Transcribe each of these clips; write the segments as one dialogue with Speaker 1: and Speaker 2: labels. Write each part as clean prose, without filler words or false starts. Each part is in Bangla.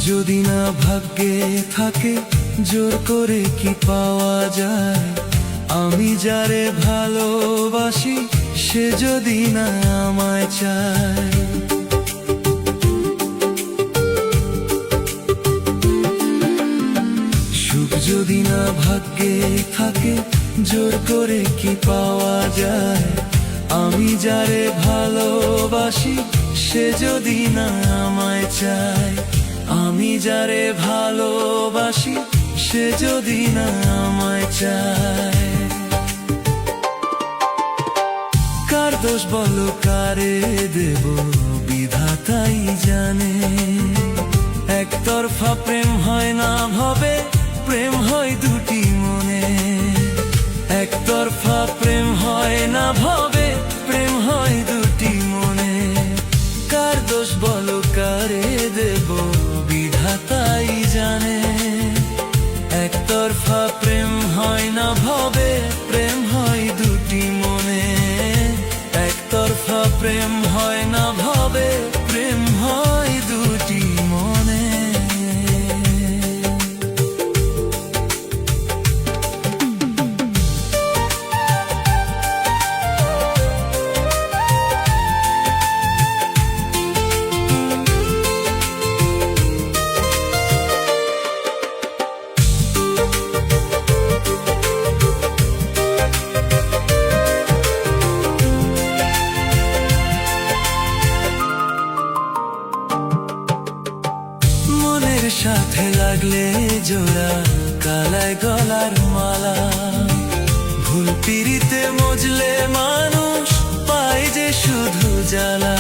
Speaker 1: যদি না ভাগ্যে থাকে জোর করে কি পাওয়া যায়? আমি যারে ভালোবাসি সে যদি না আমায় চায়। সুখ যদি না ভাগ্যে থাকে জোর করে কি পাওয়া যায়? আমি যারে ভালোবাসি সে যদি না আমায় চায়। আমি যারে ভালোবাসি সে যদি না আমায় চায়। কার দোষ বলো কারে দেব বিধাতাই জানে। একতরফা প্রেম হয় না ভবে, প্রেম হয় দুটি মনে। একতরফা প্রেম হয় না ভবে, প্রেম হয় দুটি মনে। কার দোষ বলো কারে দেব বিধাতাই জানে। একতরফা প্রেম হয় না ভবে, প্রেম হয় দুটি মনে। একতরফা প্রেম হয় না ভবে, প্রেম হয় দুটি মনে। সাথে লাগলে জোড়া কালায় গলার মালা। ভুল পিরিতে মজলে মানুষ পায় যে শুধু জ্বালা।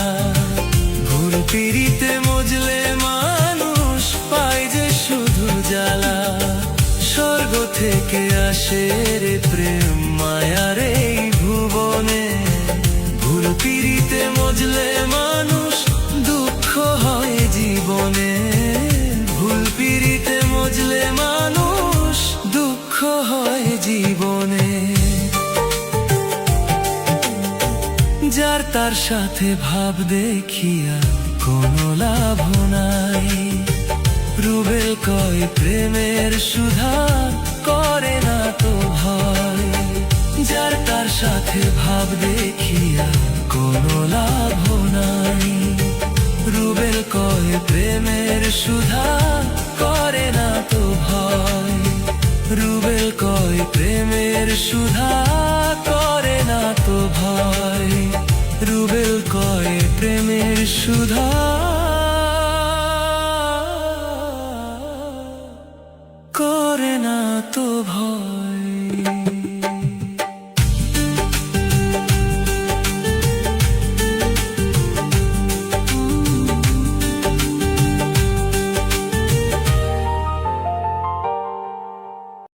Speaker 1: ভুল পিরিতে মজলে মানুষ পায় যে শুধু জ্বালা। স্বর্গ থেকে আসে রে প্রেম মায়ার এই ভুবনে। ভুল পিরিতে মজলে মানুষ দুঃখ হয় জীবনে। ভুল পিরিতে মজলে মানুষ দুঃখ হয় জীবনে। যার তার সাথে ভাব দেখিয়া কোনো লাভ নাই। রুবেল কয় প্রেমের সুধা করে না তো ভয়। যার তার সাথে ভাব দেখিয়া কোনো লাভ নাই। রুবেল কয় প্রেমের সুধা করে না তো ভয়। রুবেল কয় প্রেমের সুধা করে না তো ভয়। রুবেল কয় প্রেমের সুধা